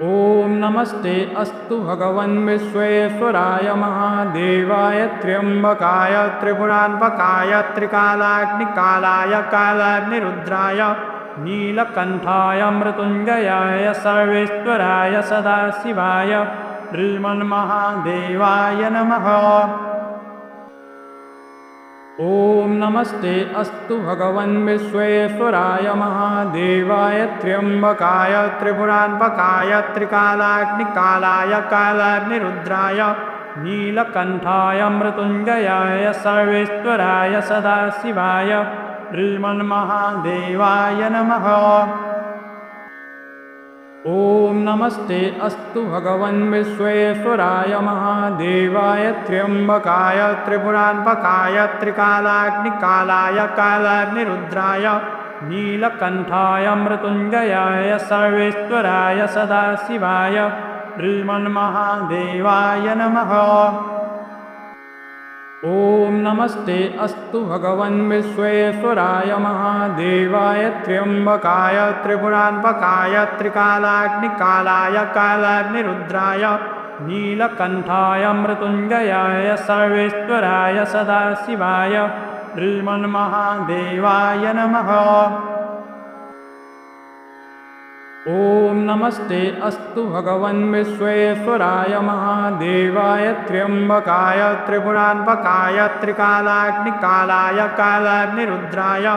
ॐ नमस्ते अस्तु भगवन् विश्वेश्वराय महादेवाय त्र्यम्बकाय त्रिपुरान्धकाय त्रिकालाग्निकालाय कालाग्निरुद्राय नीलकण्ठाय मृत्युञ्जयाय सर्वेश्वराय सदाशिवाय श्रीमन्महादेवाय नमः। ॐ नमस्ते अस्तु भगवन् विश्वेश्वराय महादेवाय त्र्यम्बकाय त्रिपुरान्धकाय त्रिकालाग्निकालाय कालाग्निरुद्राय नीलकण्ठाय मृत्युञ्जयाय सर्वेश्वराय सदाशिवाय श्रीमन्महादेवाय नमः। ॐ नमस्ते अस्तु भगवन् विश्वेश्वराय महादेवाय त्र्यम्बकाय त्रिपुरान्धकाय त्रिकालाग्निकालाय कालाग्निरुद्राय नीलकण्ठाय मृत्युञ्जयाय सर्वेश्वराय सदाशिवाय श्रीमन्महादेवाय नमः। ॐ नमस्ते अस्तु भगवन् विश्वेश्वराय महादेवाय त्र्यम्बकाय त्रिपुरान्धकाय त्रिकालाग्निकालाय कालाग्निरुद्राय नीलकण्ठाय मृत्युञ्जयाय सर्वेश्वराय सदाशिवाय श्रीमन्महादेवाय नमः। ॐ नमस्ते अस्तु भगवन् विश्वेश्वराय महादेवाय त्र्यम्बकाय त्रिपुरान्धकाय त्रिकालाग्निकालाय कालाग्निरुद्राय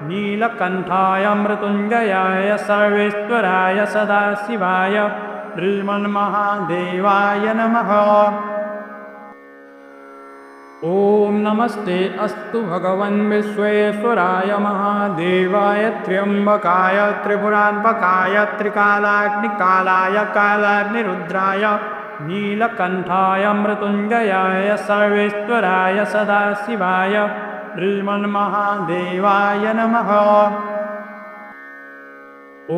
नीलकण्ठाय मृत्युञ्जयाय सर्वेश्वराय सदाशिवाय श्रीमन्महादेवाय नमः। ॐ नमस्ते अस्तु भगवन् विश्वेश्वराय महादेवाय त्र्यम्बकाय त्रिपुरान्धकाय त्रिकालाग्निकालाय कालाग्निरुद्राय नीलकण्ठाय मृत्युञ्जयाय सर्वेश्वराय सदाशिवाय श्रीमन्महादेवाय नमः। ॐ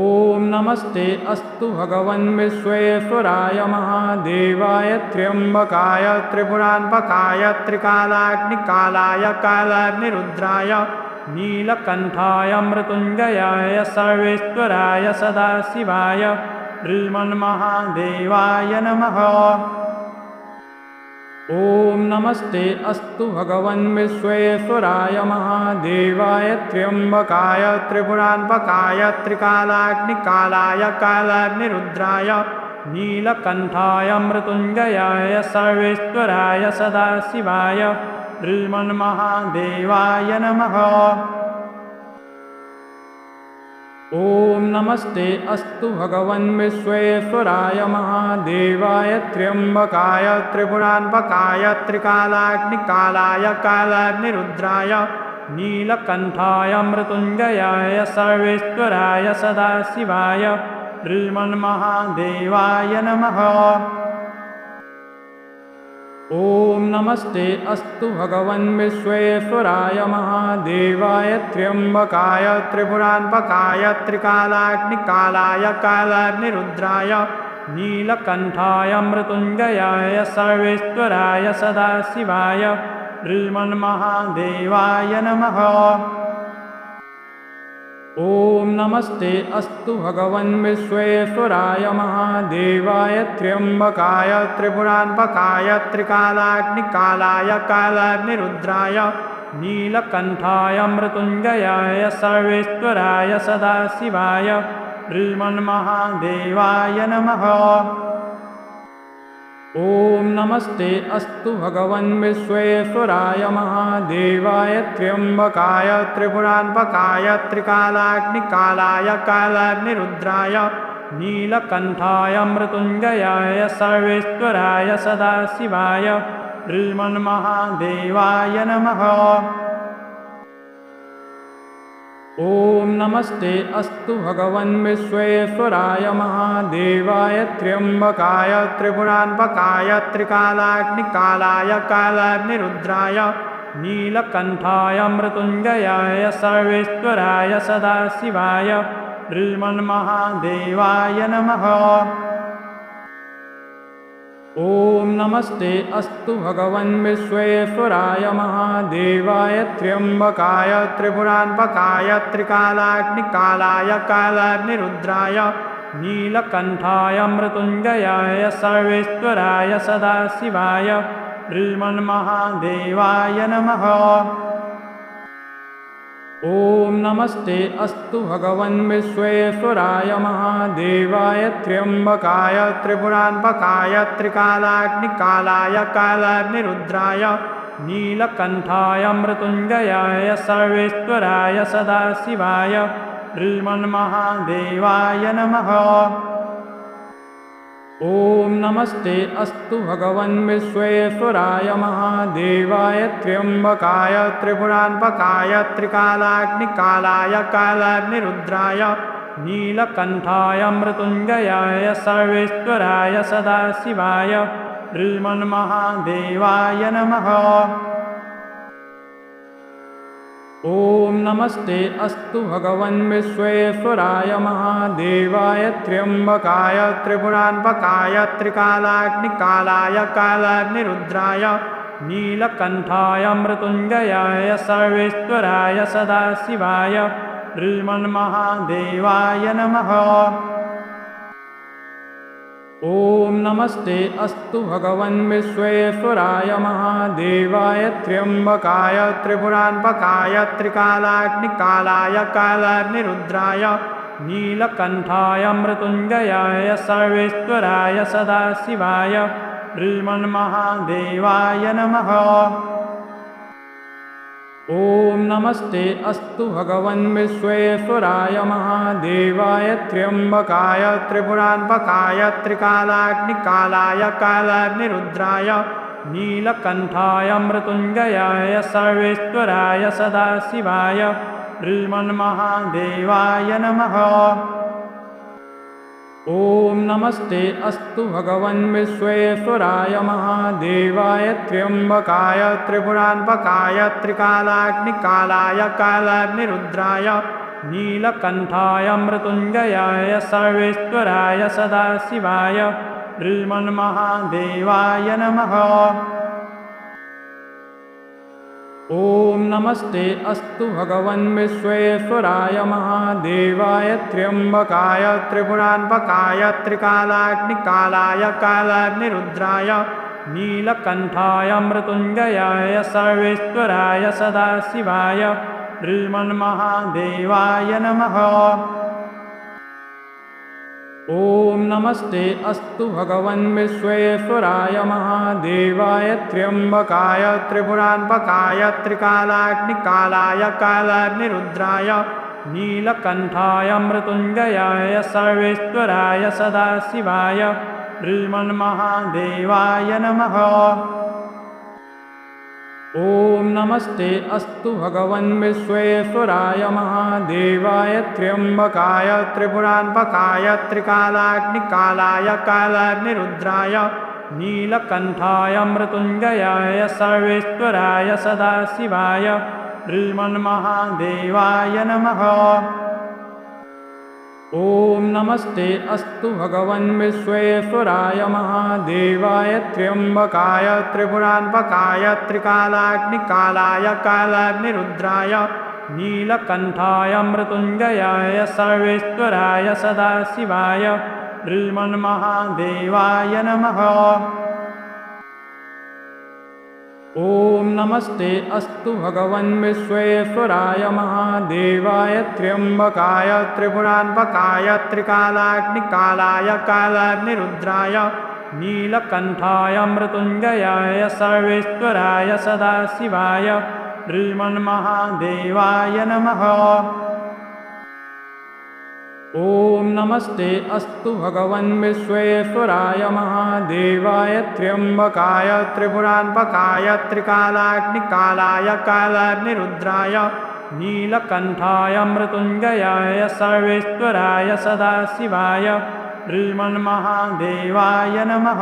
नमस्ते अस्तु भगवन् विश्वेश्वराय महादेवाय त्र्यम्बकाय त्रिपुरान्धकाय त्रिकालाग्निकालाय कालाग्निरुद्राय नीलकण्ठाय मृत्युञ्जयाय सर्वेश्वराय सदाशिवाय श्रीमन्महादेवाय नमः। ॐ नमस्ते अस्तु भगवन् विश्वेश्वराय महादेवाय त्र्यम्बकाय त्रिपुरान्धकाय त्रिकालाग्निकालाय कालाग्निरुद्राय नीलकण्ठाय मृत्युञ्जयाय सर्वेश्वराय सदाशिवाय श्रीमन्महादेवाय नमः। ॐ नमस्ते अस्तु भगवन् विश्वेश्वराय महादेवाय त्र्यम्बकाय त्रिपुरान्धकाय त्रिकालाग्निकालाय कालाग्निरुद्राय नीलकण्ठाय मृत्युञ्जयाय सर्वेश्वराय सदाशिवाय श्रीमन्महादेवाय नमः। ॐ नमस्ते अस्तु भगवन् विश्वेश्वराय महादेवाय त्र्यम्बकाय त्रिपुरान्धकाय त्रिकालाग्निकालाय कालाग्निरुद्राय नीलकण्ठाय मृत्युञ्जयाय सर्वेश्वराय सदाशिवाय श्रीमन्महादेवाय नमः। ॐ नमस्ते अस्तु भगवन् विश्वेश्वराय महादेवाय त्र्यम्बकाय त्रिपुरान्धकाय त्रिकालाग्निकालाय कालाग्निरुद्राय नीलकण्ठाय मृत्युञ्जयाय सर्वेश्वराय सदाशिवाय श्रीमन्महादेवाय नमः। ॐ नमस्ते अस्तु भगवन् विश्वेश्वराय महादेवाय त्र्यम्बकाय त्रिपुरान्धकाय त्रिकालाग्निकालाय कालाग्निरुद्राय नीलकण्ठाय मृत्युञ्जयाय सर्वेश्वराय सदाशिवाय श्रीमन्महादेवाय नमः। ॐ नमस्ते अस्तु भगवन् विश्वेश्वराय महादेवाय त्र्यम्बकाय त्रिपुरान्धकाय त्रिकालाग्निकालाय कालाग्निरुद्राय नीलकण्ठाय मृत्युञ्जयाय सर्वेश्वराय सदाशिवाय श्रीमन्महादेवाय नमः। ॐ नमस्ते अस्तु भगवन् विश्वेश्वराय महादेवाय त्र्यम्बकाय त्रिपुरान्धकाय त्रिकालाग्निकालाय कालाग्निरुद्राय नीलकण्ठाय मृत्युञ्जयाय सर्वेश्वराय सदाशिवाय श्रीमन्महादेवाय नमः। ॐ नमस्ते अस्तु भगवन् विश्वेश्वराय महादेवाय त्र्यम्बकाय त्रिपुरान्धकाय त्रिकालाग्निकालाय कालाग्निरुद्राय नीलकण्ठाय मृत्युञ्जयाय सर्वेश्वराय सदाशिवाय श्रीमन्महादेवाय नमः। ॐ नमस्ते अस्तु भगवन् विश्वेश्वराय महादेवाय त्र्यम्बकाय त्रिपुरान्धकाय त्रिकालाग्निकालाय कालाग्निरुद्राय नीलकण्ठाय मृत्युञ्जयाय सर्वेश्वराय सदाशिवाय श्रीमन्महादेवाय नमः। ॐ नमस्ते अस्तु भगवन् विश्वेश्वराय महादेवाय त्र्यम्बकाय त्रिपुरान्धकाय त्रिकालाग्निकालाय कालाग्निरुद्राय नीलकण्ठाय मृत्युञ्जयाय सर्वेश्वराय सदाशिवाय श्रीमन्महादेवाय नमः। ॐ नमस्ते अस्तु भगवन् विश्वेश्वराय महादेवाय त्र्यम्बकाय त्रिपुरान्धकाय त्रिकालाग्निकालाय कालाग्निरुद्राय नीलकण्ठाय मृत्युञ्जयाय सर्वेश्वराय सदाशिवाय श्रीमन्महादेवाय नमः। ॐ नमस्ते अस्तु भगवन् विश्वेश्वराय महादेवाय त्र्यम्बकाय त्रिपुरान्धकाय त्रिकालाग्निकालाय कालाग्निरुद्राय नीलकण्ठाय मृत्युञ्जयाय सर्वेश्वराय सदाशिवाय श्रीमन्महादेवाय नमः। ॐ नमस्ते अस्तु भगवन् विश्वेश्वराय महादेवाय त्र्यम्बकाय त्रिपुरान्धकाय त्रिकालाग्निकालाय कालाग्निरुद्राय नीलकण्ठाय मृत्युञ्जयाय सर्वेश्वराय सदाशिवाय श्रीमन्महादेवाय नमः। ॐ नमस्ते अस्तु भगवन् विश्वेश्वराय महादेवाय त्र्यम्बकाय त्रिपुरान्धकाय त्रिकालाग्निकालाय कालाग्निरुद्राय नीलकण्ठाय मृत्युञ्जयाय सर्वेश्वराय सदाशिवाय श्रीमन्महादेवाय नमः। ॐ नमस्ते अस्तु भगवन् विश्वेश्वराय महादेवाय त्र्यम्बकाय त्रिपुरान्धकाय त्रिकालाग्निकालाय कालाग्निरुद्राय नीलकण्ठाय मृत्युञ्जयाय सर्वेश्वराय सदाशिवाय श्रीमन्महादेवाय नमः। ॐ नमस्ते अस्तु भगवन् विश्वेश्वराय महादेवाय त्र्यम्बकाय त्रिपुरान्धकाय त्रिकालाग्निकालाय कालाग्निरुद्राय नीलकण्ठाय मृत्युञ्जयाय सर्वेश्वराय सदाशिवाय श्रीमन्महादेवाय नमः। ॐ नमस्ते अस्तु भगवन् विश्वेश्वराय महादेवाय त्र्यम्बकाय त्रिपुरान्धकाय त्रिकालाग्निकालाय कालाग्निरुद्राय नीलकण्ठाय मृत्युञ्जयाय सर्वेश्वराय सदाशिवाय श्रीमन्महादेवाय नमः। ॐ नमस्ते अस्तु भगवन् विश्वेश्वराय महादेवाय त्र्यम्बकाय त्रिपुरान्धकाय त्रिकालाग्निकालाय कालाग्निरुद्राय नीलकण्ठाय मृत्युञ्जयाय सर्वेश्वराय सदाशिवाय श्रीमन्महादेवाय नमः। ॐ नमस्ते अस्तु भगवन् विश्वेश्वराय महादेवाय त्र्यम्बकाय त्रिपुरान्धकाय त्रिकालाग्निकालाय कालाग्निरुद्राय नीलकण्ठाय मृत्युञ्जयाय सर्वेश्वराय सदाशिवाय श्रीमन्महादेवाय नमः।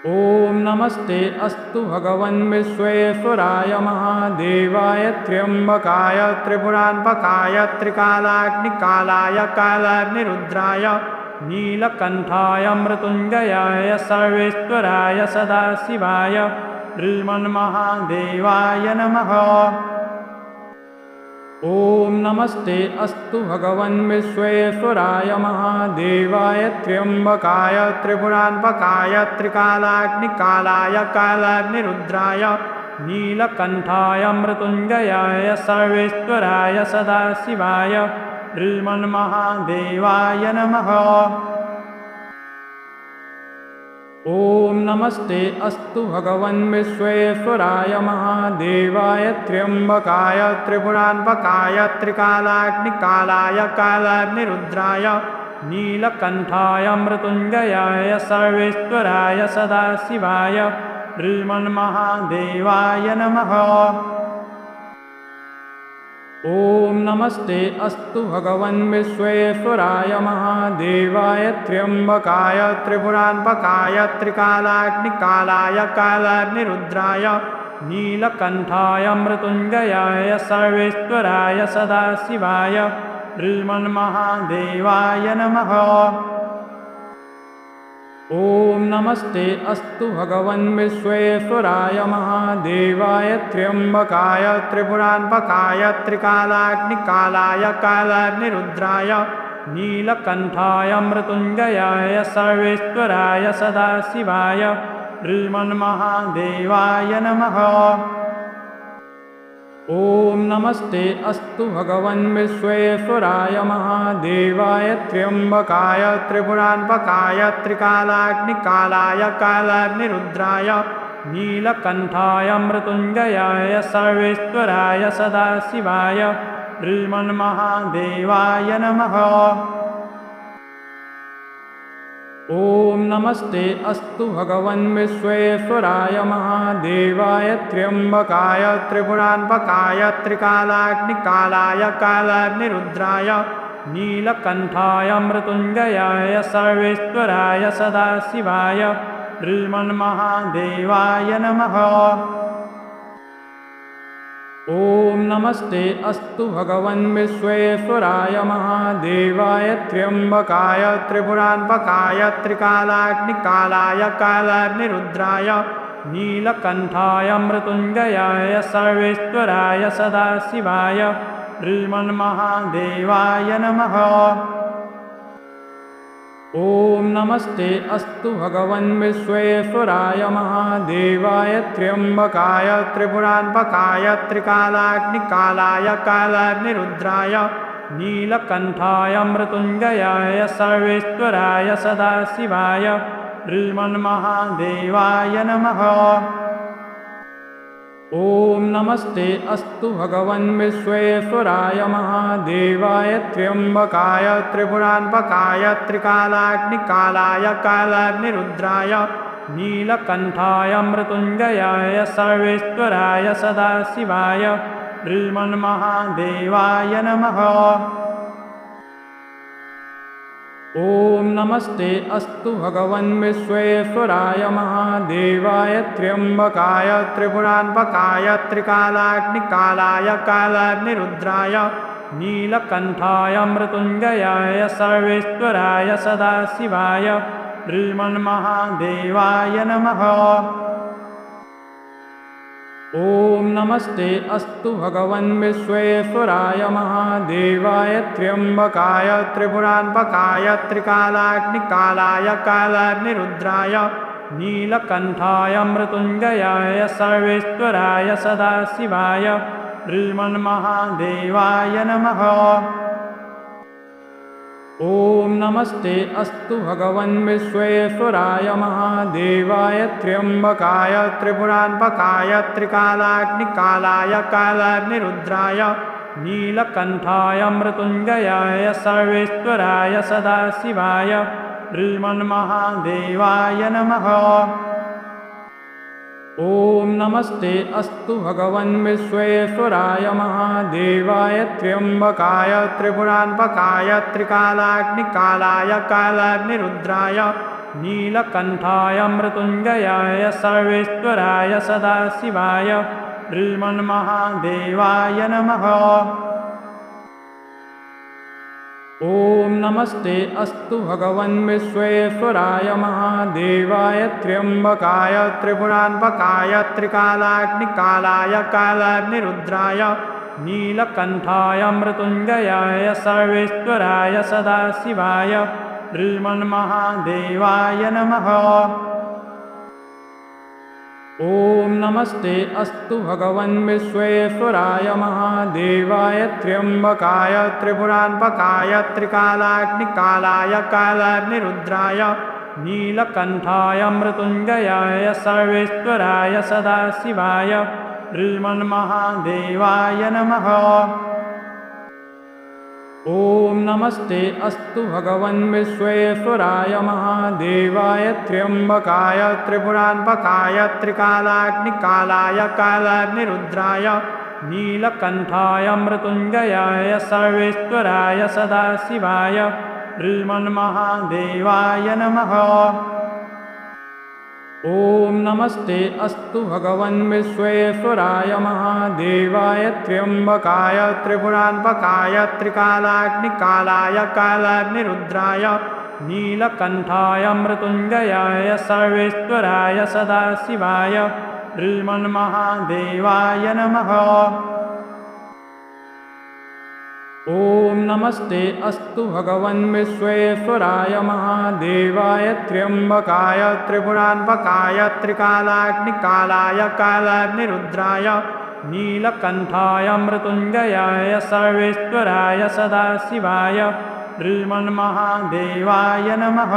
ॐ नमस्ते अस्तु भगवन् विश्वेश्वराय महादेवाय त्र्यम्बकाय त्रिपुरान्धकाय त्रिकालाग्निकालाय कालाग्निरुद्राय नीलकण्ठाय मृत्युञ्जयाय सर्वेश्वराय सदाशिवाय श्रीमन्महादेवाय नमः। ॐ नमस्ते अस्तु भगवन् विश्वेश्वराय महादेवाय त्र्यम्बकाय त्रिपुरान्पकाय त्रिकालाग्निकालाय कालाग्निरुद्राय नीलकण्ठाय मृत्युञ्जयाय सर्वेश्वराय सदाशिवाय श्रीमन्महादेवाय नमः। ॐ नमस्ते अस्तु भगवन् विश्वेश्वराय महादेवाय त्र्यम्बकाय त्रिपुरान्पकाय त्रिकालाग्निकालाय कालाग्निरुद्राय नीलकण्ठाय मृत्युञ्जयाय सर्वेश्वराय सदाशिवाय श्रीमन्महादेवाय नमः। ॐ नमस्ते अस्तु भगवन् विश्वेश्वराय महादेवाय त्र्यम्बकाय त्रिपुरान्पकाय त्रिकालाग्निकालाय कालाग्निरुद्राय नीलकण्ठाय मृत्युञ्जयाय सर्वेश्वराय सदाशिवाय श्रीमन्महादेवाय नमः। ॐ नमस्ते अस्तु भगवन् विश्वेश्वराय महादेवाय त्र्यम्बकाय त्रिपुरान्पकाय त्रिकालाग्निकालाय कालाग्निरुद्राय नीलकण्ठाय मृत्युञ्जयाय सर्वेश्वराय सदाशिवाय श्रीमन्महादेवाय नमः। ॐ नमस्ते अस्तु भगवन् विश्वेश्वराय महादेवाय त्र्यम्बकाय त्रिपुरान्पकाय त्रिकालाग्निकालाय कालाग्निरुद्राय नीलकण्ठाय मृत्युञ्जयाय सर्वेश्वराय सदाशिवाय श्रीमन्महादेवाय नमः। ॐ नमस्ते अस्तु भगवन् विश्वेश्वराय महादेवाय त्र्यम्बकाय त्रिपुरान्पकाय त्रिकालाग्निकालाय कालाग्निरुद्राय नीलकण्ठाय मृत्युञ्जयाय सर्वेश्वराय सदाशिवाय श्रीमन्महादेवाय नमः। ॐ नमस्ते अस्तु भगवन् विश्वेश्वराय महादेवाय त्र्यम्बकाय त्रिपुरान्पकाय त्रिकालाग्निकालाय कालाग्निरुद्राय नीलकण्ठाय मृत्युञ्जयाय सर्वेश्वराय सदाशिवाय श्रीमन्महादेवाय नमः। ॐ नमस्ते अस्तु भगवन् विश्वेश्वराय महादेवाय त्र्यम्बकाय त्रिपुरान्पकाय त्रिकालाग्निकालाय कालाग्निरुद्राय नीलकण्ठाय मृत्युञ्जयाय सर्वेश्वराय सदाशिवाय श्रीमन्महादेवाय नमः। ॐ नमस्ते अस्तु भगवन् विश्वेश्वराय महादेवाय त्र्यम्बकाय त्रिपुरान्पकाय त्रिकालाग्निकालाय कालाग्निरुद्राय नीलकण्ठाय मृत्युञ्जयाय सर्वेश्वराय सदाशिवाय श्रीमन्महादेवाय नमः। ॐ नमस्ते अस्तु भगवन् विश्वेश्वराय महादेवाय त्र्यम्बकाय त्रिपुरान्पकाय त्रिकालाग्निकालाय कालाग्निरुद्राय नीलकण्ठाय मृत्युञ्जयाय सर्वेश्वराय सदाशिवाय श्रीमन्महादेवाय नमः। ॐ नमस्ते अस्तु भगवन् विश्वेश्वराय महादेवाय त्र्यम्बकाय त्रिपुरान्पकाय त्रिकालाग्निकालाय कालाग्निरुद्राय नीलकण्ठाय मृत्युञ्जयाय सर्वेश्वराय सदाशिवाय श्रीमन्महादेवाय नमः। ॐ नमस्ते अस्तु भगवन् विश्वेश्वराय महादेवाय त्र्यम्बकाय त्रिपुरान्पकाय त्रिकालाग्निकालाय कालाग्निरुद्राय नीलकण्ठाय मृत्युञ्जयाय सर्वेश्वराय सदाशिवाय श्रीमन्महादेवाय नमः। ॐ नमस्ते अस्तु भगवन् विश्वेश्वराय महादेवाय त्र्यम्बकाय त्रिपुरान्पकाय त्रिकालाग्निकालाय कालाग्निरुद्राय नीलकण्ठाय मृत्युञ्जयाय सर्वेश्वराय सदाशिवाय श्रीमन्महादेवाय नमः। ॐ नमस्ते अस्तु भगवन् विश्वेश्वराय महादेवाय त्र्यम्बकाय त्रिपुरान्पकाय त्रिकालाग्निकालाय कालाग्निरुद्राय नीलकण्ठाय मृत्युञ्जयाय सर्वेश्वराय सदाशिवाय श्रीमन्महादेवाय नमः। ॐ नमस्ते अस्तु भगवन् विश्वेश्वराय महादेवाय त्र्यम्बकाय त्रिपुरान्पकाय त्रिकालाग्निकालाय कालाग्निरुद्राय नीलकण्ठाय मृत्युञ्जयाय सर्वेश्वराय सदाशिवाय श्रीमन्महादेवाय नमः। ॐ नमस्ते अस्तु भगवन् विश्वेश्वराय महादेवाय त्र्यम्बकाय त्रिपुरान्पकाय त्रिकालाग्निकालाय कालाग्निरुद्राय नीलकण्ठाय मृत्युञ्जयाय सर्वेश्वराय सदाशिवाय श्रीमन्महादेवाय नमः। ॐ नमस्ते अस्तु भगवन् विश्वेश्वराय महादेवाय त्र्यम्बकाय त्रिपुरान्पकाय त्रिकालाग्निकालाय कालाग्निरुद्राय नीलकण्ठाय मृत्युञ्जयाय सर्वेश्वराय सदाशिवाय श्रीमन्महादेवाय नमः। ॐ नमस्ते अस्तु भगवन् विश्वेश्वराय महादेवाय त्र्यम्बकाय त्रिपुरान्पकाय त्रिकालाग्निकालाय कालाग्निरुद्राय नीलकण्ठाय मृत्युञ्जयाय सर्वेश्वराय सदाशिवाय श्रीमन्महादेवाय नमः।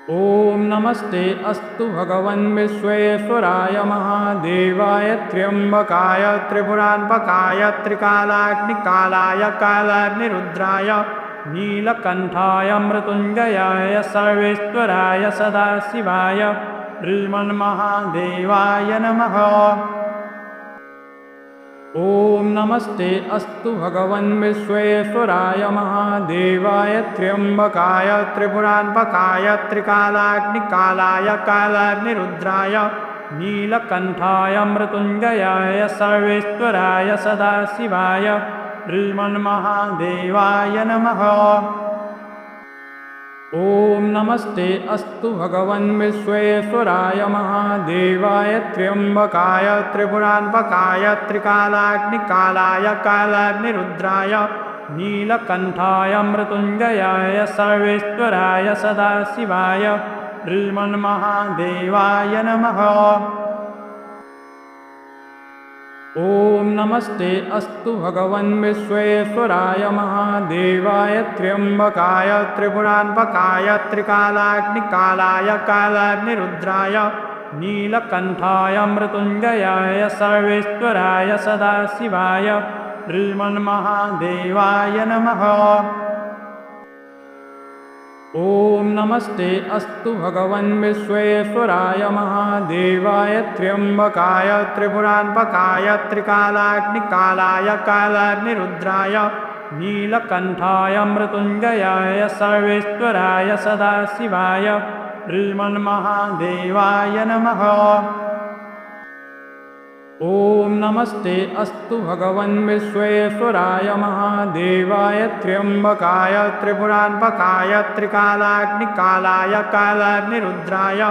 ॐ नमस्ते अस्तु भगवन् विश्वेश्वराय महादेवाय त्र्यम्बकाय त्रिपुरान्पकाय त्रिकालाग्निकालाय कालाग्निरुद्राय नीलकण्ठाय मृत्युञ्जयाय सर्वेश्वराय सदाशिवाय श्रीमन्महादेवाय नमः। ॐ नमस्ते अस्तु भगवन् विश्वेश्वराय महादेवाय त्र्यम्बकाय त्रिपुरान्पकाय त्रिकालाग्निकालाय कालाग्निरुद्राय नीलकण्ठाय मृत्युञ्जयाय सर्वेश्वराय सदाशिवाय श्रीमन्महादेवाय नमः। ॐ नमस्ते अस्तु भगवन् विश्वेश्वराय महादेवाय त्र्यम्बकाय त्रिपुरान्पकाय त्रिकालाग्निकालाय कालाग्निरुद्राय नीलकण्ठाय मृत्युञ्जयाय सर्वेश्वराय सदाशिवाय श्रीमन्महादेवाय नमः। ॐ नमस्ते अस्तु भगवन् विश्वेश्वराय महादेवाय त्र्यम्बकाय त्रिपुरान्पकाय त्रिकालाग्निकालाय कालाग्निरुद्राय नीलकण्ठाय मृत्युञ्जयाय सर्वेश्वराय सदाशिवाय श्रीमन्महादेवाय नमः। ॐ नमस्ते अस्तु भगवन् विश्वेश्वराय महादेवाय त्र्यम्बकाय त्रिपुरान्पकाय त्रिकालाग्निकालाय कालाग्निरुद्राय नीलकण्ठाय मृत्युञ्जयाय सर्वेश्वराय सदाशिवाय श्रीमन्महादेवाय नमः। ॐ नमस्ते अस्तु भगवन् विश्वेश्वराय महादेवाय त्र्यम्बकाय त्रिपुरान्पकाय त्रिकालाग्निकालाय कालाग्निरुद्राय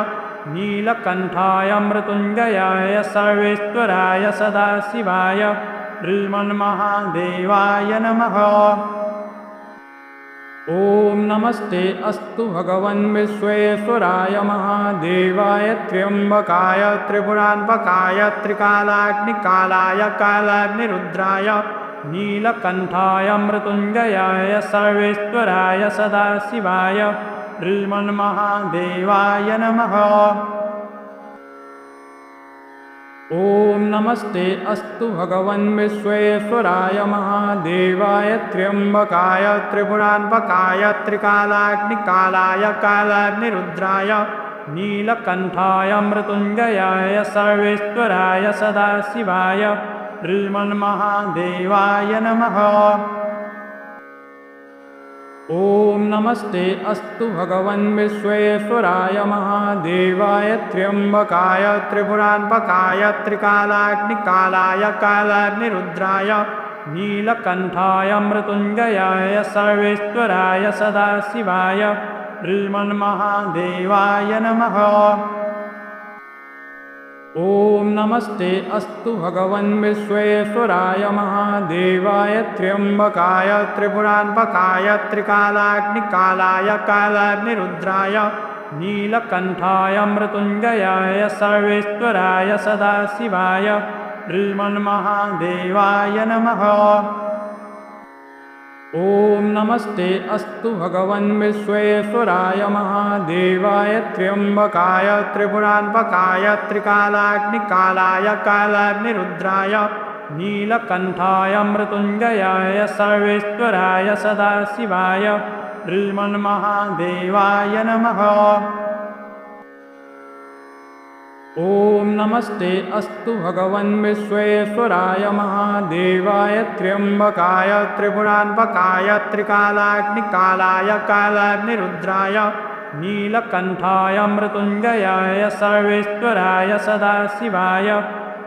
नीलकण्ठाय मृत्युञ्जयाय सर्वेश्वराय सदाशिवाय श्रीमन्महादेवाय नमः। ॐ नमस्ते अस्तु भगवन् विश्वेश्वराय महादेवाय त्र्यम्बकाय त्रिपुरान्पकाय त्रिकालाग्निकालाय कालाग्निरुद्राय नीलकण्ठाय मृत्युञ्जयाय सर्वेश्वराय सदाशिवाय श्रीमन्महादेवाय नमः। ॐ नमस्ते अस्तु भगवन् विश्वेश्वराय महादेवाय त्र्यम्बकाय त्रिपुरान्पकाय त्रिकालाग्निकालाय कालाग्निरुद्राय नीलकण्ठाय मृत्युञ्जयाय सर्वेश्वराय सदाशिवाय श्रीमन्महादेवाय नमः। ॐ नमस्ते अस्तु भगवन् विश्वेश्वराय महादेवाय त्र्यम्बकाय त्रिपुरान्पकाय त्रिकालाग्निकालाय कालाग्निरुद्राय नीलकण्ठाय मृत्युञ्जयाय सर्वेश्वराय सदाशिवाय श्रीमन्महादेवाय नमः। ॐ नमस्ते अस्तु भगवन् विश्वेश्वराय महादेवाय त्र्यम्बकाय त्रिपुरान्पकाय त्रिकालाग्निकालाय कालाग्निरुद्राय नीलकण्ठाय मृत्युञ्जयाय सर्वेश्वराय सदाशिवाय श्रीमन्महादेवाय नमः। ॐ नमस्ते अस्तु भगवन् विश्वेश्वराय महादेवाय त्र्यम्बकाय त्रिपुरान्पकाय त्रिकालाग्निकालाय कालाग्निरुद्राय नीलकण्ठाय मृत्युञ्जयाय सर्वेश्वराय सदाशिवाय श्रीमन्महादेवाय नमः। ॐ नमस्ते अस्तु भगवन् विश्वेश्वराय महादेवाय त्र्यम्बकाय त्रिपुरान्पकाय त्रिकालाग्निकालाय कालाग्निरुद्राय नीलकण्ठाय मृत्युञ्जयाय सर्वेश्वराय सदाशिवाय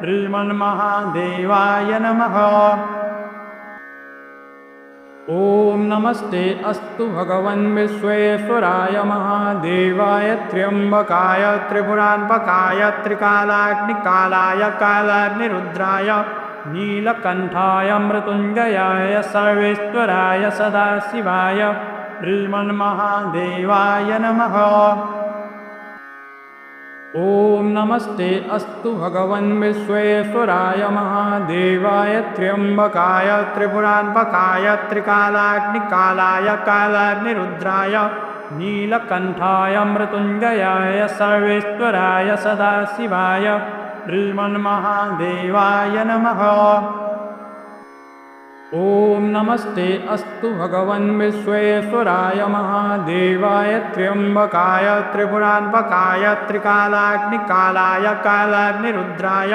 श्रीमन्महादेवाय नमः। ॐ नमस्ते अस्तु भगवन् विश्वेश्वराय महादेवाय त्र्यम्बकाय त्रिपुरान्पकाय त्रिकालाग्निकालाय कालाग्निरुद्राय नीलकण्ठाय मृत्युञ्जयाय सर्वेश्वराय सदाशिवाय श्रीमन्महादेवाय नमः। ॐ नमस्ते अस्तु भगवन् विश्वेश्वराय महादेवाय त्र्यम्बकाय त्रिपुरान्पकाय त्रिकालाग्निकालाय कालाग्निरुद्राय नीलकण्ठाय मृत्युञ्जयाय सर्वेश्वराय सदाशिवाय श्रीमन्महादेवाय नमः। ॐ नमस्ते अस्तु भगवन् विश्वेश्वराय महादेवाय त्र्यम्बकाय त्रिपुरान्पकाय त्रिकालाग्निकालाय कालाग्निरुद्राय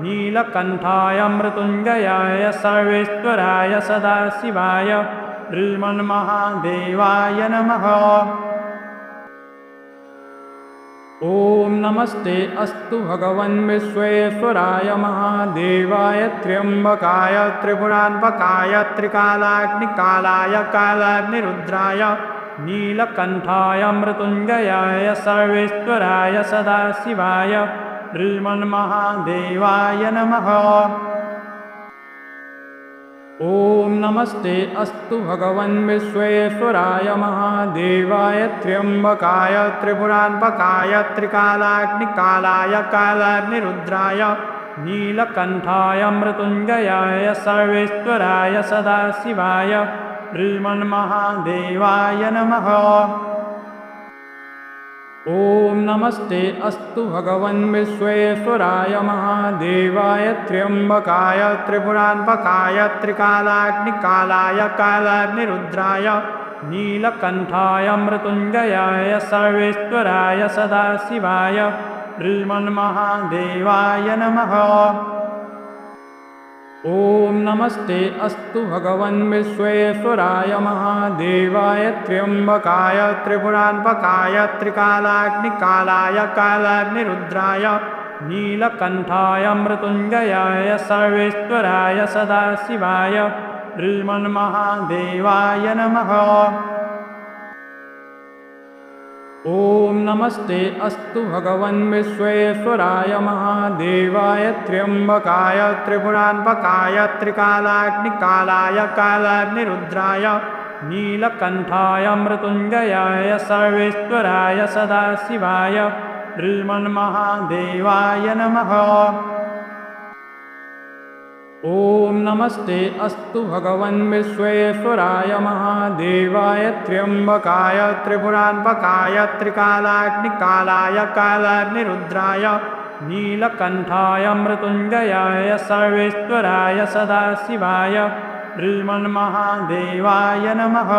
नीलकण्ठाय मृत्युञ्जयाय सर्वेश्वराय सदाशिवाय श्रीमन्महादेवाय नमः। ॐ नमस्ते अस्तु भगवन् विश्वेश्वराय महादेवाय त्र्यम्बकाय त्रिपुरान्पकाय त्रिकालाग्निकालाय कालाग्निरुद्राय नीलकण्ठाय मृत्युञ्जयाय सर्वेश्वराय सदाशिवाय श्रीमन्महादेवाय नमः। ॐ नमस्ते अस्तु भगवन् विश्वेश्वराय महादेवाय त्र्यम्बकाय त्रिपुरान्पकाय त्रिकालाग्निकालाय कालाग्निरुद्राय नीलकण्ठाय मृत्युञ्जयाय सर्वेश्वराय सदाशिवाय श्रीमन्महादेवाय नमः। ॐ नमस्ते अस्तु भगवन् विश्वेश्वराय महादेवाय त्र्यम्बकाय त्रिपुरान्पकाय त्रिकालाग्निकालाय कालाग्निरुद्राय नीलकण्ठाय मृत्युञ्जयाय सर्वेश्वराय सदाशिवाय श्रीमन्महादेवाय नमः। ॐ नमस्ते अस्तु भगवन् विश्वेश्वराय महादेवाय त्र्यम्बकाय त्रिपुरान्पकाय त्रिकालाग्निकालाय कालाग्निरुद्राय नीलकण्ठाय मृत्युञ्जयाय सर्वेश्वराय सदाशिवाय श्रीमन्महादेवाय नमः। ॐ नमस्ते अस्तु भगवन् विश्वेश्वराय महादेवाय त्र्यम्बकाय त्रिपुरान्पकाय त्रिकालाग्निकालाय कालाग्निरुद्राय नीलकण्ठाय मृत्युञ्जयाय सर्वेश्वराय सदाशिवाय श्रीमन्महादेवाय नमः। ॐ नमस्ते अस्तु भगवन् विश्वेश्वराय महादेवाय त्र्यम्बकाय त्रिपुरान्पकाय त्रिकालाग्निकालाय कालाग्निरुद्राय नीलकण्ठाय मृत्युञ्जयाय सर्वेश्वराय सदाशिवाय श्रीमन्महादेवाय नमः।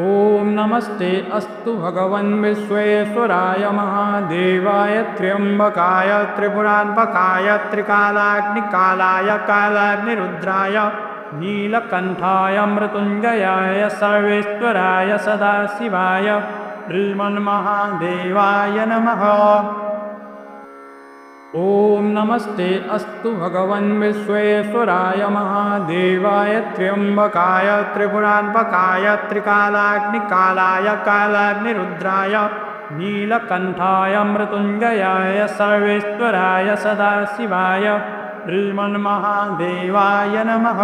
ॐ नमस्ते अस्तु भगवन् विश्वेश्वराय महादेवाय त्र्यम्बकाय त्रिपुरान्पकाय त्रिकालाग्निकालाय कालाग्निरुद्राय नीलकण्ठाय मृत्युञ्जयाय सर्वेश्वराय सदाशिवाय श्रीमन्महादेवाय नमः। ॐ नमस्ते अस्तु भगवन् विश्वेश्वराय महादेवाय त्र्यम्बकाय त्रिपुरान्पकाय त्रिकालाग्निकालाय कालाग्निरुद्राय नीलकण्ठाय मृत्युञ्जयाय सर्वेश्वराय सदाशिवाय श्रीमन्महादेवाय नमः।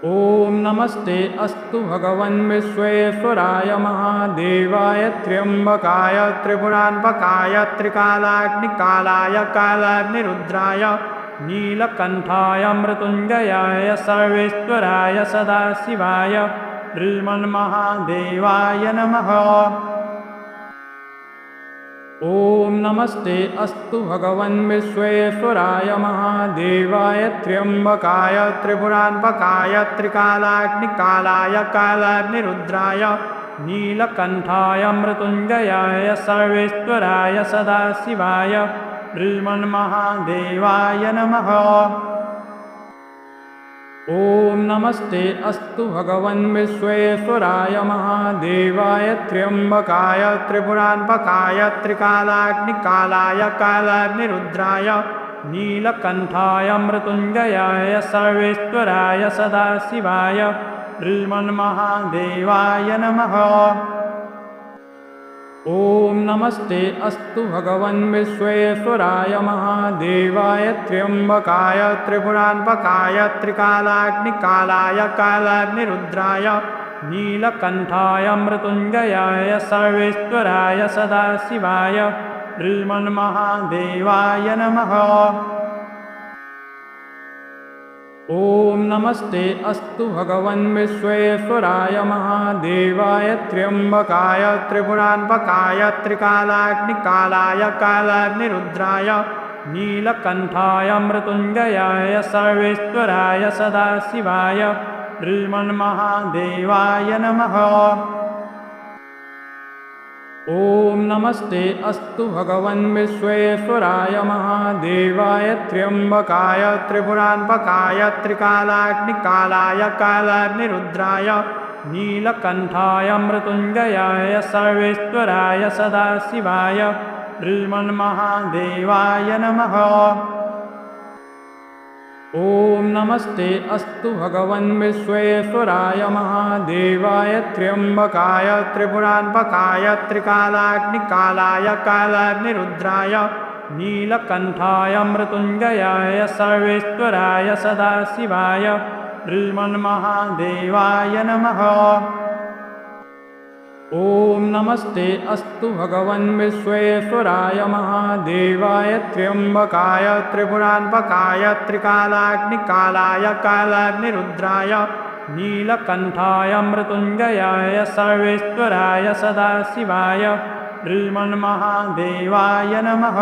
ॐ नमस्ते अस्तु भगवन् विश्वेश्वराय महादेवाय त्र्यम्बकाय त्रिपुरान्धकाय त्रिकालाग्निकालाय कालाग्निरुद्राय नीलकण्ठाय मृत्युञ्जयाय सर्वेश्वराय सदाशिवाय श्रीमन्महादेवाय नमः। ॐ नमस्ते अस्तु भगवन् विश्वेश्वराय महादेवाय त्र्यम्बकाय त्रिपुरान्धकाय त्रिकालाग्निकालाय कालाग्निरुद्राय नीलकण्ठाय मृत्युञ्जयाय सर्वेश्वराय सदाशिवाय श्रीमन्महादेवाय नमः। ॐ नमस्ते अस्तु भगवन् विश्वेश्वराय महादेवाय त्र्यम्बकाय त्रिपुरान्धकाय त्रिकालाग्निकालाय कालाग्निरुद्राय नीलकण्ठाय मृत्युञ्जयाय सर्वेश्वराय सदाशिवाय श्रीमन्महादेवाय नमः। ॐ नमस्ते अस्तु भगवन् विश्वेश्वराय महादेवाय त्र्यम्बकाय त्रिपुरान्धकाय त्रिकालाग्निकालाय कालाग्निरुद्राय नीलकण्ठाय मृत्युञ्जयाय सर्वेश्वराय सदाशिवाय श्रीमन्महादेवाय नमः। ॐ नमस्ते अस्तु भगवन् विश्वेश्वराय महादेवाय त्र्यम्बकाय त्रिपुरान्धकाय त्रिकालाग्निकालाय कालाग्निरुद्राय नीलकण्ठाय मृत्युञ्जयाय सर्वेश्वराय सदाशिवाय श्रीमन्महादेवाय नमः। ॐ नमस्ते अस्तु भगवन् विश्वेश्वराय महादेवाय त्र्यम्बकाय त्रिपुरान्धकाय त्रिकालाग्निकालाय कालाग्निरुद्राय नीलकण्ठाय मृत्युञ्जयाय सर्वेश्वराय सदाशिवाय श्रीमन्महादेवाय नमः। ॐ नमस्ते अस्तु भगवन् विश्वेश्वराय महादेवाय त्र्यम्बकाय त्रिपुरान्धकाय त्रिकालाग्निकालाय कालाग्निरुद्राय नीलकण्ठाय मृत्युञ्जयाय सर्वेश्वराय सदाशिवाय श्रीमन्महादेवाय नमः। ॐ नमस्ते अस्तु भगवन् विश्वेश्वराय महादेवाय त्र्यम्बकाय त्रिपुरान्धकाय त्रिकालाग्निकालाय कालाग्निरुद्राय नीलकण्ठाय मृत्युञ्जयाय सर्वेश्वराय सदाशिवाय श्रीमन्महादेवाय नमः।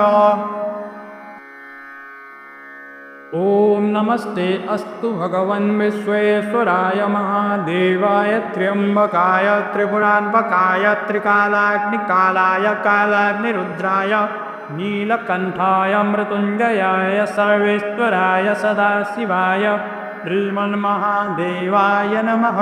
ॐ नमस्ते अस्तु भगवन् विश्वेश्वराय महादेवाय त्र्यम्बकाय त्रिपुरान्धकाय त्रिकालाग्निकालाय कालाग्निरुद्राय नीलकण्ठाय मृत्युञ्जयाय सर्वेश्वराय सदाशिवाय श्रीमन्महादेवाय नमः।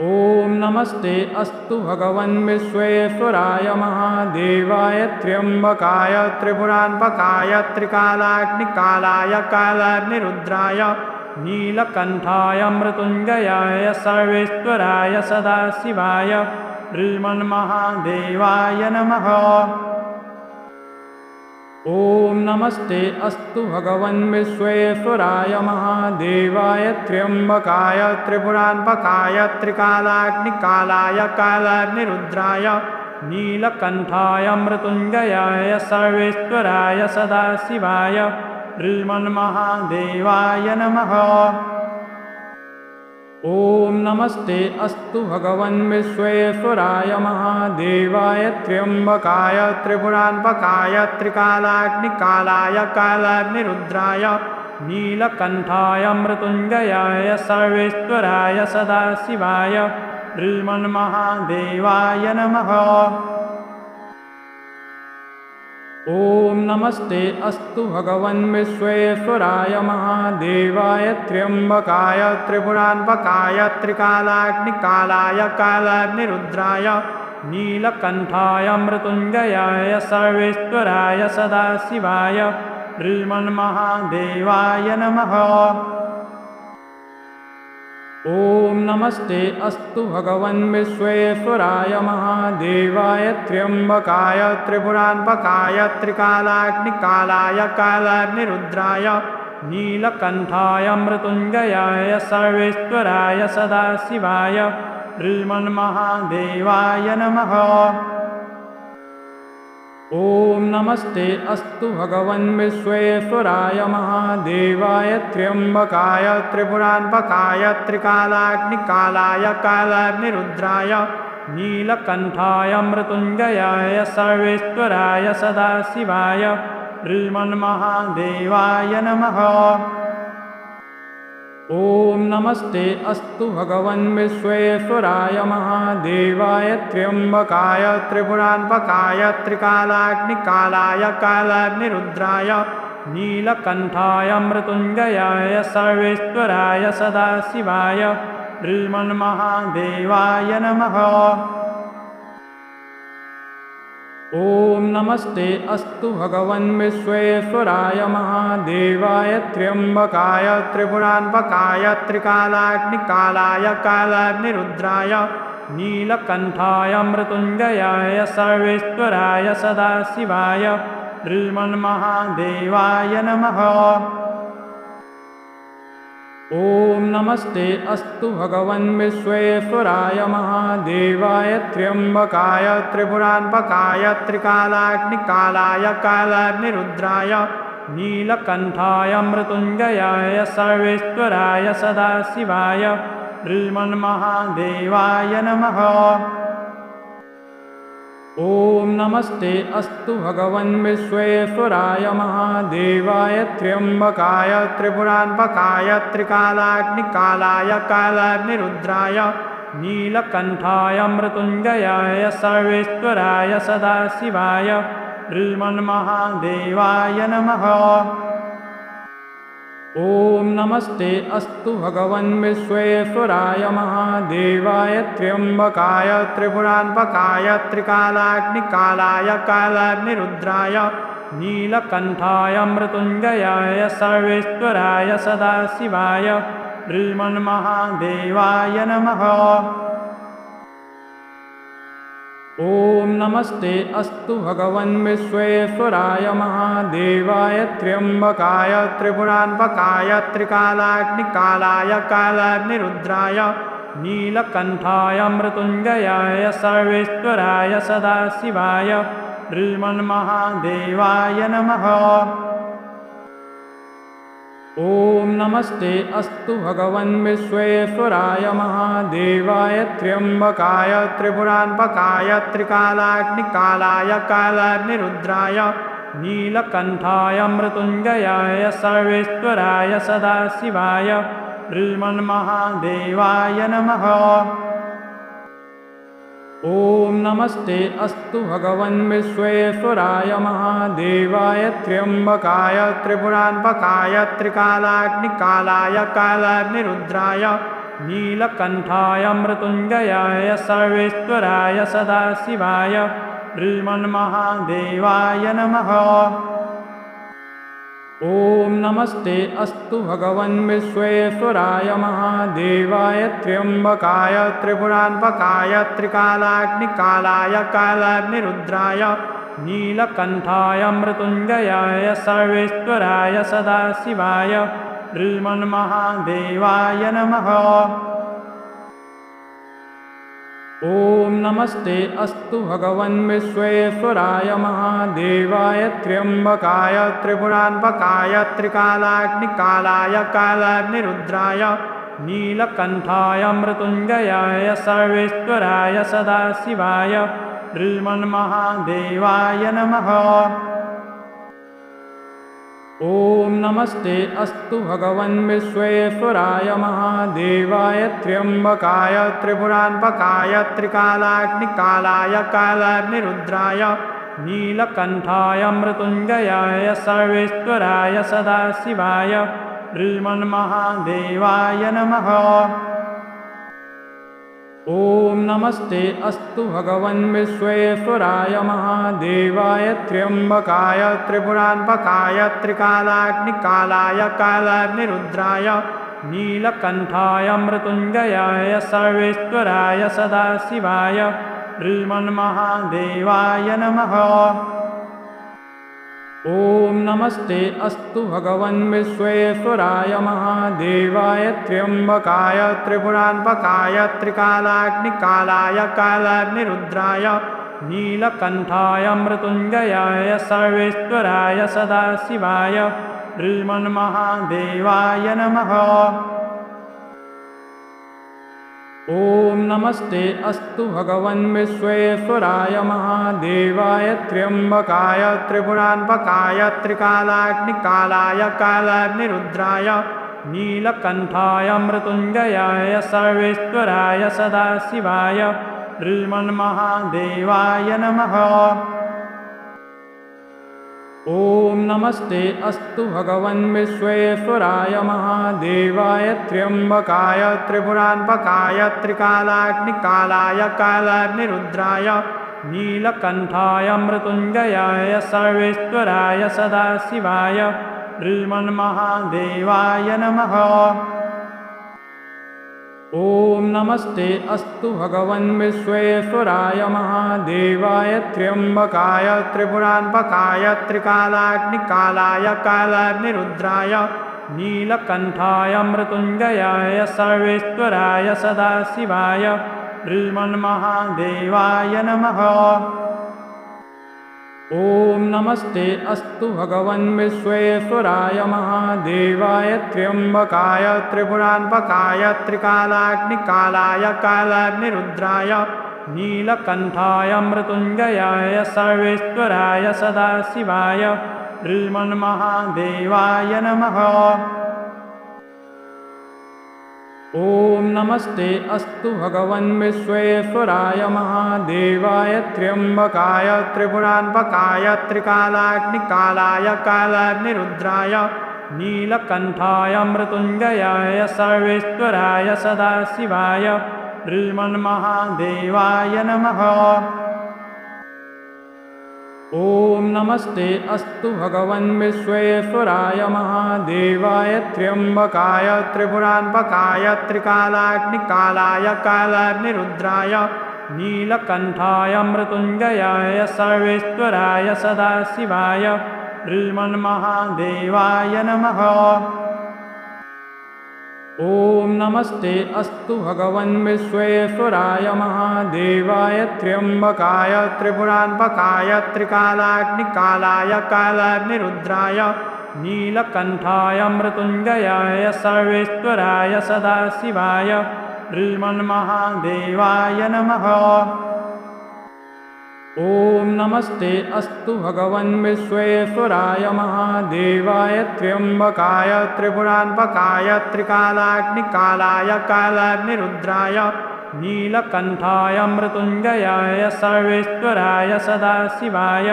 ॐ नमस्ते अस्तु भगवन् विश्वेश्वराय महादेवाय त्र्यम्बकाय त्रिपुरान्धकाय त्रिकालाग्निकालाय कालाग्निरुद्राय नीलकण्ठाय मृत्युञ्जयाय सर्वेश्वराय सदाशिवाय श्रीमन्महादेवाय नमः। ॐ नमस्ते अस्तु भगवन् विश्वेश्वराय महादेवाय त्र्यम्बकाय त्रिपुरान्धकाय त्रिकालाग्निकालाय कालाग्निरुद्राय नीलकण्ठाय मृत्युञ्जयाय सर्वेश्वराय सदाशिवाय श्रीमन्महादेवाय नमः। ॐ नमस्ते अस्तु भगवन् विश्वेश्वराय महादेवाय त्र्यम्बकाय त्रिपुरान्धकाय त्रिकालाग्निकालाय कालाग्निरुद्राय नीलकण्ठाय मृत्युञ्जयाय सर्वेश्वराय सदाशिवाय श्रीमन्महादेवाय नमः। ॐ नमस्ते अस्तु भगवन् विश्वेश्वराय महादेवाय त्र्यम्बकाय त्रिपुरान्धकाय त्रिकालाग्निकालाय कालाग्निरुद्राय नीलकण्ठाय मृत्युञ्जयाय सर्वेश्वराय सदाशिवाय श्रीमन्महादेवाय नमः। ॐ नमस्ते अस्तु भगवन् विश्वेश्वराय महादेवाय त्र्यम्बकाय त्रिपुरान्धकाय त्रिकालाग्निकालाय कालाग्निरुद्राय नीलकण्ठाय मृत्युञ्जयाय सर्वेश्वराय सदाशिवाय श्रीमन्महादेवाय नमः। ॐ नमस्ते अस्तु भगवन् विश्वेश्वराय महादेवाय त्र्यम्बकाय त्रिपुरान्धकाय त्रिकालाग्निकालाय कालाग्निरुद्राय नीलकण्ठाय मृत्युञ्जयाय सर्वेश्वराय सदाशिवाय श्रीमन्महादेवाय नमः। ॐ नमस्ते अस्तु भगवन् विश्वेश्वराय महादेवाय त्र्यम्बकाय त्रिपुरान्धकाय त्रिकालाग्निकालाय कालाग्निरुद्राय नीलकण्ठाय मृत्युञ्जयाय सर्वेश्वराय सदाशिवाय श्रीमन्महादेवाय नमः। ॐ नमस्ते अस्तु भगवन् विश्वेश्वराय महादेवाय त्र्यम्बकाय त्रिपुरान्धकाय त्रिकालाग्निकालाय कालाग्निरुद्राय नीलकण्ठाय मृत्युञ्जयाय सर्वेश्वराय सदाशिवाय श्रीमन्महादेवाय नमः। ॐ नमस्ते अस्तु भगवन् विश्वेश्वराय महादेवाय त्र्यम्बकाय त्रिपुरान्धकाय त्रिकालाग्निकालाय कालाग्निरुद्राय नीलकण्ठाय मृत्युञ्जयाय सर्वेश्वराय सदाशिवाय श्रीमन्महादेवाय नमः। ॐ नमस्ते अस्तु भगवन् विश्वेश्वराय महादेवाय त्र्यम्बकाय त्रिपुरान्धकाय त्रिकालाग्निकालाय कालाग्निरुद्राय नीलकण्ठाय मृत्युञ्जयाय सर्वेश्वराय सदाशिवाय श्रीमन्महादेवाय नमः। ॐ नमस्ते अस्तु भगवन् विश्वेश्वराय महादेवाय त्र्यम्बकाय त्रिपुरान्धकाय त्रिकालाग्निकालाय कालाग्निरुद्राय नीलकण्ठाय मृत्युञ्जयाय सर्वेश्वराय सदाशिवाय श्रीमन्महादेवाय नमः। ॐ नमस्ते अस्तु भगवन् विश्वेश्वराय महादेवाय त्र्यम्बकाय त्रिपुरान्धकाय त्रिकालाग्निकालाय कालाग्निरुद्राय नीलकण्ठाय मृत्युञ्जयाय सर्वेश्वराय सदाशिवाय श्रीमन्महादेवाय नमः। ॐ नमस्ते अस्तु भगवन् विश्वेश्वराय महादेवाय त्र्यम्बकाय त्रिपुरान्धकाय त्रिकालाग्निकालाय कालाग्निरुद्राय नीलकण्ठाय मृत्युञ्जयाय सर्वेश्वराय सदाशिवाय श्रीमन्महादेवाय नमः। ॐ नमस्ते अस्तु भगवन् विश्वेश्वराय महादेवाय त्र्यम्बकाय त्रिपुरान्धकाय त्रिकालाग्निकालाय कालाग्निरुद्राय नीलकण्ठाय मृत्युञ्जयाय सर्वेश्वराय सदाशिवाय श्रीमन्महादेवाय नमः। ॐ नमस्ते अस्तु भगवन् विश्वेश्वराय महादेवाय त्र्यम्बकाय त्रिपुरान्धकाय त्रिकालाग्निकालाय कालाग्निरुद्राय नीलकण्ठाय मृत्युञ्जयाय सर्वेश्वराय सदाशिवाय श्रीमन्महादेवाय नमः। ॐ नमस्ते अस्तु भगवन् विश्वेश्वराय महादेवाय त्र्यम्बकाय त्रिपुरान्धकाय त्रिकालाग्निकालाय कालाग्निरुद्राय नीलकण्ठाय मृत्युञ्जयाय सर्वेश्वराय सदाशिवाय श्रीमन्महादेवाय नमः। ॐ नमस्ते अस्तु भगवन् विश्वेश्वराय महादेवाय त्र्यम्बकाय त्रिपुरान्धकाय त्रिकालाग्निकालाय कालाग्निरुद्राय नीलकण्ठाय मृत्युञ्जयाय सर्वेश्वराय सदाशिवाय श्रीमन्महादेवाय नमः। ॐ नमस्ते अस्तु भगवन् विश्वेश्वराय महादेवाय त्र्यम्बकाय त्रिपुरान्धकाय त्रिकालाग्निकालाय कालाग्निरुद्राय नीलकण्ठाय मृत्युञ्जयाय सर्वेश्वराय सदाशिवाय श्रीमन्महादेवाय नमः। ॐ नमस्ते अस्तु भगवन् विश्वेश्वराय महादेवाय त्र्यम्बकाय त्रिपुरान्तकाय त्रिकालाग्निकालाय कालाग्निरुद्राय नीलकण्ठाय मृत्युञ्जयाय सर्वेश्वराय सदाशिवाय श्रीमन्महादेवाय नमः। ॐ नमस्ते अस्तु भगवन् विश्वेश्वराय महादेवाय त्र्यम्बकाय त्रिपुरान्तकाय त्रिकालाग्निकालाय कालाग्निरुद्राय नीलकण्ठाय मृत्युञ्जयाय सर्वेश्वराय सदाशिवाय श्रीमन्महादेवाय नमः। ॐ नमस्ते अस्तु भगवन् विश्वेश्वराय महादेवाय त्र्यम्बकाय त्रिपुरान्तकाय त्रिकालाग्निकालाय कालाग्निरुद्राय नीलकण्ठाय मृत्युञ्जयाय सर्वेश्वराय सदाशिवाय श्रीमन्महादेवाय नमः। ॐ नमस्ते अस्तु भगवन् विश्वेश्वराय महादेवाय त्र्यम्बकाय त्रिपुरान्तकाय त्रिकालाग्निकालाय कालाग्निरुद्राय नीलकण्ठाय मृत्युञ्जयाय सर्वेश्वराय सदाशिवाय श्रीमन्महादेवाय नमः। ॐ नमस्ते अस्तु भगवन् विश्वेश्वराय महादेवाय त्र्यम्बकाय त्रिपुरान्तकाय त्रिकालाग्निकालाय कालाग्निरुद्राय नीलकण्ठाय मृत्युञ्जयाय सर्वेश्वराय सदाशिवाय श्रीमन्महादेवाय नमः। ॐ नमस्ते अस्तु भगवन् विश्वेश्वराय महादेवाय त्र्यम्बकाय त्रिपुरान्तकाय त्रिकालाग्निकालाय कालाग्निरुद्राय नीलकण्ठाय मृत्युञ्जयाय सर्वेश्वराय सदाशिवाय श्रीमन्महादेवाय नमः। ॐ नमस्ते अस्तु भगवन् विश्वेश्वराय महादेवाय त्र्यम्बकाय त्रिपुरान्तकाय त्रिकालाग्निकालाय कालाग्निरुद्राय नीलकण्ठाय मृत्युञ्जयाय सर्वेश्वराय सदाशिवाय श्रीमन्महादेवाय नमः। ॐ नमस्ते अस्तु भगवन् विश्वेश्वराय महादेवाय त्र्यम्बकाय त्रिपुरान्तकाय त्रिकालाग्निकालाय कालाग्निरुद्राय नीलकण्ठाय मृत्युञ्जयाय सर्वेश्वराय सदाशिवाय श्रीमन्महादेवाय नमः। ॐ नमस्ते अस्तु भगवन् विश्वेश्वराय महादेवाय त्र्यम्बकाय त्रिपुरान्तकाय त्रिकालाग्निकालाय कालाग्निरुद्राय नीलकण्ठाय मृत्युञ्जयाय सर्वेश्वराय सदाशिवाय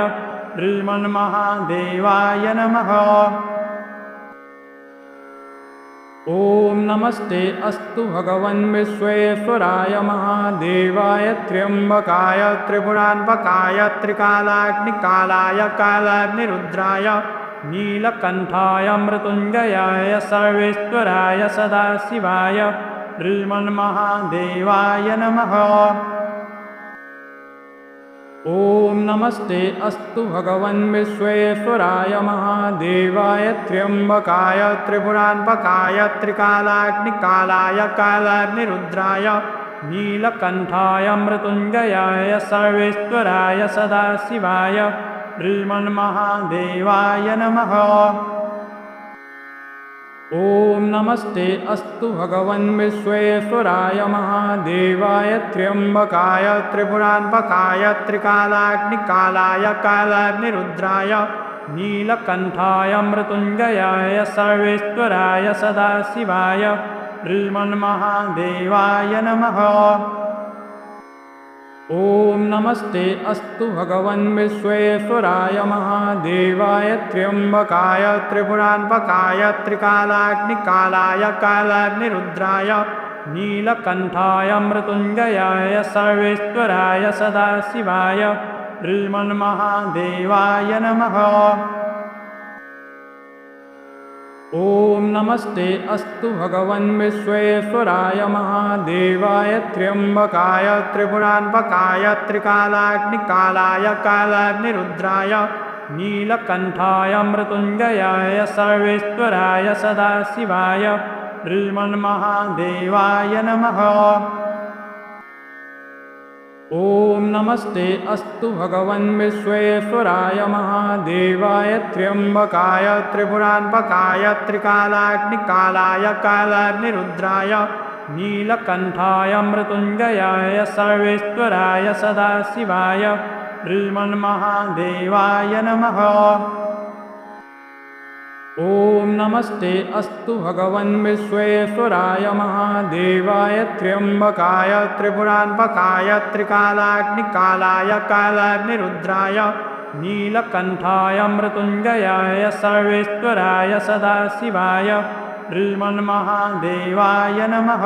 श्रीमन्महादेवाय नमः। ॐ नमस्ते अस्तु भगवन् विश्वेश्वराय महादेवाय त्र्यम्बकाय त्रिपुरान्तकाय त्रिकालाग्निकालाय कालाग्निरुद्राय नीलकण्ठाय मृत्युञ्जयाय सर्वेश्वराय सदाशिवाय श्रीमन्महादेवाय नमः। ॐ नमस्ते अस्तु भगवन् विश्वेश्वराय महादेवाय त्र्यम्बकाय त्रिपुरान्तकाय त्रिकालाग्निकालाय कालाग्निरुद्राय नीलकण्ठाय मृत्युञ्जयाय सर्वेश्वराय सदाशिवाय श्रीमन्महादेवाय नमः। ॐ नमस्ते अस्तु भगवन् विश्वेश्वराय महादेवाय त्र्यम्बकाय त्रिपुरान्तकाय त्रिकालाग्निकालाय कालाग्निरुद्राय नीलकण्ठाय मृत्युञ्जयाय सर्वेश्वराय सदाशिवाय श्रीमन्महादेवाय नमः। ॐ नमस्ते अस्तु भगवन् विश्वेश्वराय महादेवाय त्र्यम्बकाय त्रिपुरान्तकाय त्रिकालाग्निकालाय कालाग्निरुद्राय नीलकण्ठाय मृत्युञ्जयाय सर्वेश्वराय सदाशिवाय श्रीमन्महादेवाय नमः। ॐ नमस्ते अस्तु भगवन् विश्वेश्वराय महादेवाय त्र्यम्बकाय त्रिपुरान्पकाय त्रिकालाग्निकालाय कालाग्निरुद्राय नीलकण्ठाय मृत्युञ्जयाय सर्वेश्वराय सदाशिवाय श्रीमन्महादेवाय नमः। ॐ नमस्ते अस्तु भगवन् विश्वेश्वराय महादेवाय त्र्यम्बकाय त्रिपुरान्पकाय त्रिकालाग्निकालाय कालाग्निरुद्राय नीलकण्ठाय मृत्युञ्जयाय सर्वेश्वराय सदाशिवाय श्रीमन्महादेवाय नमः। ॐ नमस्ते अस्तु भगवन् विश्वेश्वराय महादेवाय त्र्यम्बकाय त्रिपुरान्पकाय त्रिकालाग्निकालाय कालाग्निरुद्राय नीलकण्ठाय मृत्युञ्जयाय सर्वेश्वराय सदाशिवाय श्रीमन्महादेवाय नमः।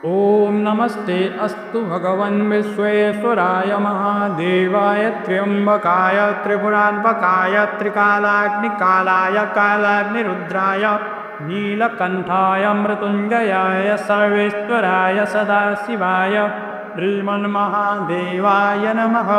ॐ नमस्ते अस्तु भगवन् विश्वेश्वराय महादेवाय त्र्यम्बकाय त्रिपुरान्पकाय त्रिकालाग्निकालाय कालाग्निरुद्राय नीलकण्ठाय मृत्युञ्जयाय सर्वेश्वराय सदाशिवाय श्रीमन्महादेवाय नमः।